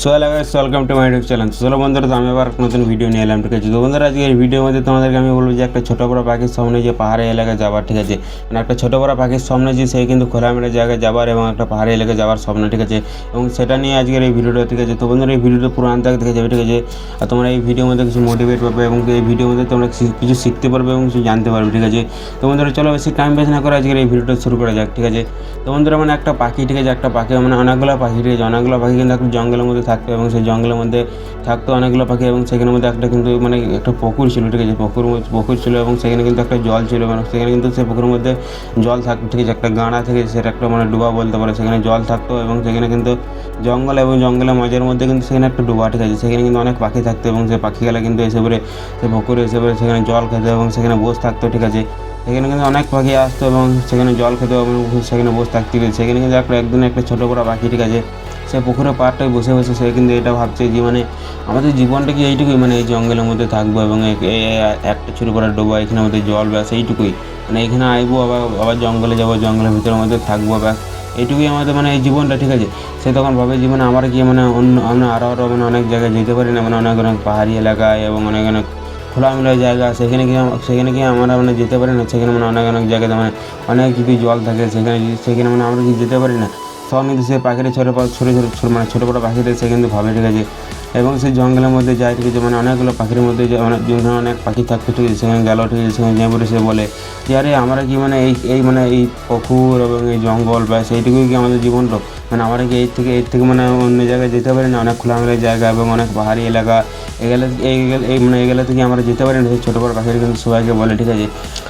So hello guys, welcome to my YouTube channel. চলো বন্ধুরা, তো আমি আবার এক নতুন ভিডিও নিয়ে এলাম, ঠিক আছে। তো বন্ধুরা, আজকে এই ভিডিওর মধ্যে তোমাদেরকে আমি বলবো যে একটা ছোটো বড়ো পাখির সামনে যে পাহাড়ি এলাকায় যাবার, ঠিক আছে, মানে একটা ছোটো বড়ো পাখির সামনে যে সে কিন্তু খোলামেলা জায়গায় যাবার এবং একটা পাহাড়ি এলাকায় যাওয়ার স্বপ্ন, ঠিক আছে, এবং সেটা নিয়ে আজকের এই ভিডিওটা, ঠিক আছে। তো বন্ধুরা, এই ভিডিওটা পুরো আনতে দেখে যাবে, ঠিক আছে। আর তোমরা এই ভিডিওর মধ্যে কিছু মোটিভেট পাবে এবং এই ভিডিওর মধ্যে তোমরা কিছু শিখতে পারবে এবং কিছু জানতে পারবে, ঠিক আছে। তো বন্ধুরা, চলো বেশি টাইম বেস্ট না করে আজকের এই ভিডিওটা শুরু করা যাক, ঠিক আছে। তো বন্ধুরা, মানে একটা পাখি, ঠিক আছে, একটা পাখি মানে অনেকগুলো পাখি, ঠিক আছে, অনেকগুলো পাখি কিন্তু একটা জঙ্গলের মধ্যে থাকতো এবং সেই জঙ্গলের মধ্যে থাকতো অনেকগুলো পাখি এবং সেখানের মধ্যে একটা কিন্তু মানে একটা পুকুর ছিল, ঠিক আছে, পুকুর ছিল এবং সেখানে কিন্তু একটা জল ছিল, মানে সেখানে কিন্তু সেই পুকুরের মধ্যে জল থাকতো, ঠিক আছে, একটা গাঁড়া থেকে সেটা একটা মানে ডুবা বলতে পারে, সেখানে জল থাকতো এবং সেখানে কিন্তু জঙ্গল এবং জঙ্গলের মাঝের মধ্যে কিন্তু সেখানে একটা ডুবা, ঠিক আছে, সেখানে কিন্তু অনেক পাখি থাকতো এবং সেই পাখিগুলো কিন্তু এসে পড়ে সেই পুকুরে এসে পড়ে সেখানে জল খেতে এবং সেখানে বসে থাকতো, ঠিক আছে। সেখানে কিন্তু অনেক পাখি আসতো এবং সেখানে জল খেতে এবং সেখানে বসে থাকতে, সেখানে কিন্তু একদিন একটা ছোটো বড়ো পাখি, ঠিক আছে, সে পুকুরের পাড়টায় বসে বসে সে কিন্তু এটা ভাবছে যে মানে আমাদের জীবনটা কি এইটুকুই, মানে এই জঙ্গলের মধ্যে থাকবো এবং একটা ছোটো বড়ো ডোবা, এখানে আমাদের জল ব্যাস এইটুকুই, মানে এখানে আইবো আবার আবার জঙ্গলে যাবো, জঙ্গলের ভিতরের মধ্যে থাকবো, ব্যাস এইটুকুই আমাদের মানে এই জীবনটা, ঠিক আছে। সে তখন ভাবে যে মানে আমার কি মানে অন্য আমরা আরও মানে অনেক জায়গায় যেতে পারি না, মানে অনেক অনেক পাহাড়ি এলাকায় এবং অনেক অনেক খোলামেলা জায়গা, সেখানে কি আমরা মানে যেতে পারি না, সেখানে মানে অনেক অনেক জায়গাতে মানে অনেক যদি জল থাকে সেখানে মানে আমরা কি যেতে পারি না। তখন কিন্তু সে পাখিটা ছোটো মানে ছোটো বড়ো পাখিদের সে কিন্তু ভাবে, ঠিক আছে, এবং সেই জঙ্গলের মধ্যে যায়, ঠিক আছে, মানে অনেকগুলো পাখির মধ্যে যে অনেক পাখি থাকতো, ঠিক আছে, সেখানে গেল, ঠিক আছে, সেখানে যেয়ে পড়ে সে বলে যে আরে আমরা কি মানে এই মানে এই পুকুর এবং এই জঙ্গল বা সেইটুকুই কি আমাদের জীবনটা, মানে আমরা কি এর থেকে মানে অন্য জায়গায় যেতে পারি না, অনেক খোলামেলা জায়গা এবং অনেক পাহাড়ি এলাকা এগুলো থেকে আমরা যেতে পারি না। সেই ছোটো বড়ো পাখির কিন্তু সবাইকে বলে, ঠিক আছে,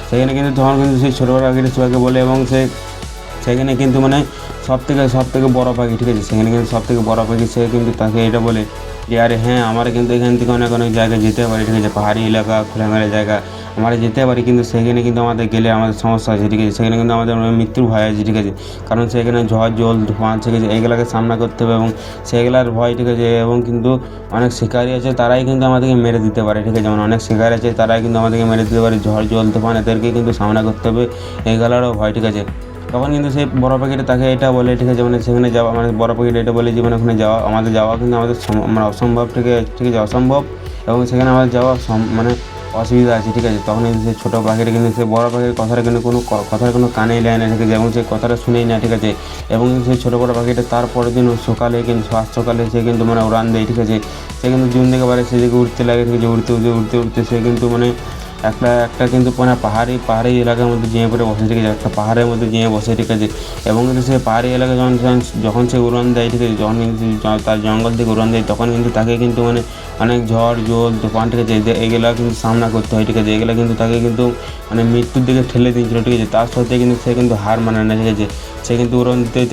সেখানে কিন্তু তখন কিন্তু সেই ছোটো বড়ো পাখিটা সবাইকে বলে এবং সেখানে কিন্তু মানে সব থেকে বড় পাখি, ঠিক আছে, সেখানে কিন্তু সব থেকে বড় পাখি সে কিন্তু তাকে এটা বলে যে আরে হ্যাঁ, আমরা কিন্তু এখান থেকে অনেক অনেক জায়গায় যেতে পারি, ঠিক আছে, পাহাড়ি এলাকা খোলামেলা জায়গা আমরা যেতে পারি, কিন্তু সেখানে কিন্তু আমাদের গেলে আমাদের সমস্যা আছে, ঠিক আছে, সেখানে কিন্তু আমাদের মৃত্যুর ভয় আছে, ঠিক আছে, কারণ সেখানে ঝড় জল তুফান, ঠিক আছে, এইগুলোকে সামনা করতে হবে এবং সেগুলার ভয়, ঠিক আছে, এবং কিন্তু অনেক শিকারি আছে তারাই কিন্তু আমাদেরকে মেরে দিতে পারে, ঠিক আছে, যেমন অনেক শিকারি আছে তারাই কিন্তু আমাদেরকে মেরে দিতে পারে, ঝড় জল তুফান এদেরকে কিন্তু সামনা করতে হবে, এইগুলোরও ভয়, ঠিক আছে। তখন কিন্তু সেই বড় পাখিটা তাকে এটা বলে, ঠিক আছে, মানে সেখানে যাওয়া মানে বড় পাখিটা এটা বলে যে মানে ওখানে যাওয়া কিন্তু আমাদের মানে অসম্ভব, ঠিক আছে, অসম্ভব এবং সেখানে আমাদের যাওয়া মানে অসুবিধা আছে, ঠিক আছে। তখন কিন্তু সেই ছোটো পাখিটা কিন্তু সেই বড় পাখির কথাটা কিন্তু কথার কোনো কানেই নেয় না, ঠিক আছে, এবং সেই কথাটা শুনেই না, ঠিক আছে, এবং সেই ছোটো বড় পাখিটা তারপরের দিন সকালে কিন্তু সকালে সে কিন্তু মানে উড়ান দেয়, ঠিক আছে, সে কিন্তু জুন থেকে পারে সেদিকে উঠতে লাগে, ঠিক আছে, উঠতে সে কিন্তু মানে একটা কিন্তু মানে পাহাড়ি এলাকার মধ্যে যেয়ে পড়ে বসে, ঠিক আছে, একটা পাহাড়ের মধ্যে যেয়ে বসে, ঠিক আছে, এবং কিন্তু সে পাহাড়ি এলাকা যখন সে উড়ান দেয়, ঠিক আছে, যখন কিন্তু তার জঙ্গল থেকে উড়ান দেয় তখন কিন্তু তাকে কিন্তু মানে অনেক ঝড় জল তুফান, ঠিক আছে, এগুলো কিন্তু সামনা করতে হয়, ঠিক আছে, এগুলো কিন্তু তাকে কিন্তু মানে মৃত্যুর দিকে ঠেলে দিয়েছিল, ঠিক আছে, তার সাথে কিন্তু সে কিন্তু হার মানে না, ঠিক আছে, সে কিন্তু উড়ন দিতেই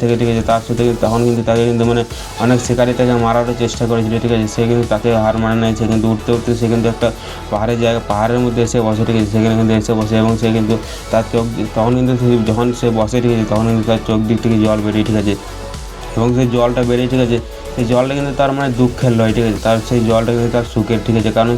থাকে, ঠিক আছে, তার সাথে তখন কিন্তু তাকে কিন্তু মানে অনেক শিকারি তাকে মারারও চেষ্টা করেছিল, ঠিক আছে, সে কিন্তু তাকে হার মানে নেয়, সে কিন্তু উঠতে সে কিন্তু একটা পাহাড়ের মধ্যে এসে বসে, ঠিক আছে, সেখানে কিন্তু এসে বসে এবং সে কিন্তু তার তখন কিন্তু যখন সে বসে, ঠিক আছে, তখন কিন্তু তার চোখ দিক থেকে জল বেরিয়ে, ঠিক আছে, এবং সেই জলটা বেরিয়ে, ঠিক আছে, সেই জলটা কিন্তু তার মানে দুঃখের নয়, ঠিক আছে, তার সেই জলটা কিন্তু তার সুখের, ঠিক আছে, কারণ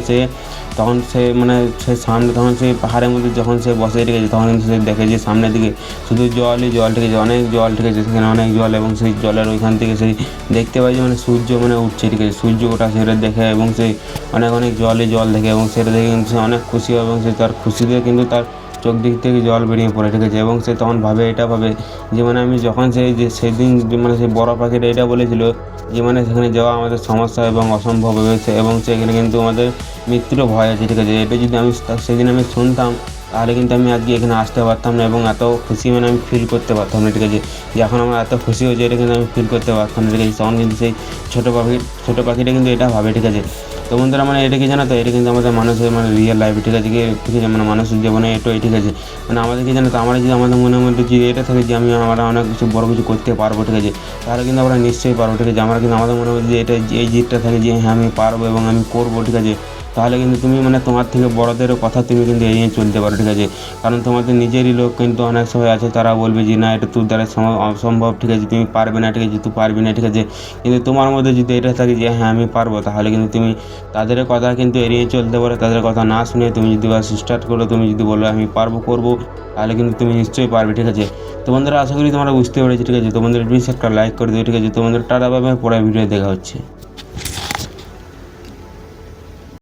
তখন সে মানে সে সামনে তখন সেই পাহাড়ের মধ্যে যখন সে বসে, ঠিক আছে, তখন কিন্তু সে দেখে যে সামনের দিকে শুধু জলই জল, ঠিক আছে, অনেক জল, ঠিক আছে, সেখানে অনেক জল এবং সেই জলের ওইখান থেকে সেই দেখতে পাই যে মানে সূর্য মানে উঠছে, ঠিক আছে, সূর্য ওঠা সেটা দেখে এবং সেই অনেক অনেক জলই জল দেখে এবং সেটা দেখে কিন্তু সে অনেক খুশি হয় এবং সে তার খুশিতে কিন্তু তার চোখ দিক থেকে জল বেরিয়ে পড়ে, ঠিক আছে, এবং সে তখন এটা ভাবে যে মানে আমি যখন সেদিন মানে সেই বড় পাখিটা এটা বলেছিল যে মানে সেখানে যাওয়া আমাদের সমস্যা এবং অসম্ভব হয়েছে এবং সেখানে কিন্তু আমাদের মৃত্যুরও ভয় আছে, ঠিক আছে, এটা যদি আমি সেদিন আমি শুনতাম তাহলে কিন্তু আমি আজকে এখানে আসতে পারতাম না এবং এত খুশি মানে আমি ফিল করতে পারতাম না, ঠিক আছে, যে এখন আমার এত খুশি হয়েছে এটা কিন্তু আমি ফিল করতে পারতাম না, ঠিক আছে, তখন কিন্তু সেই ছোটো পাখিটা কিন্তু এটা ভাবে, ঠিক আছে। তো বন্ধুরা, মানে এটা কি জানো তো, এটা কিন্তু আমাদের মানুষের মানে রিয়েল লাইফে, ঠিক আছে, ঠিক আছে, মানে মানুষের জীবনে এটাই, ঠিক আছে, মানে আমাদের কি জানো তো, আমরা যদি আমাদের মনের মধ্যে যদি এটা থাকে যে আমরা অনেক কিছু বড় কিছু করতে পারবো, ঠিক আছে, তাহলে কিন্তু আমরা নিশ্চয়ই পারবো, ঠিক আছে, আমরা কিন্তু আমাদের মনের মধ্যে এটা এই জিদটা থাকে যে হ্যাঁ আমি পারবো এবং আমি করবো, ঠিক আছে, তাহলে কিন্তু তুমি মানে তোমার থেকে বড়দেরও কথা তুমি কিন্তু এড়িয়ে চলতে পারো, ঠিক আছে। কারণ তোমাদের নিজেরই লোক কিন্তু অনেক সময় আছে, তারা বলবে যে না এটা তোর দ্বারা অসম্ভব, ঠিক আছে, তুমি পারবে না, ঠিক আছে, তুই পারবি না, ঠিক আছে। কিন্তু তোমার মধ্যে যদি এটা থাকে যে হ্যাঁ আমি পারবো, তাহলে কিন্তু তুমি তাদের কথা কিন্তু এড়িয়ে চলতে পারো। তাদের কথা না শুনে তুমি যদি বাস স্টার্ট করো, তুমি যদি বলো আমি পারবো করবো, তাহলে কিন্তু তুমি নিশ্চয়ই পারবে, ঠিক আছে। তো বন্ধুরা আশা করি তোমরা বুঝতে পেরেছো, ঠিক আছে। তোমাদের প্লিজ একটা লাইক করে দিও, ঠিক আছে। তোমাদের টাটা বাই বাই, পরে ভিডিও দেখা হচ্ছে।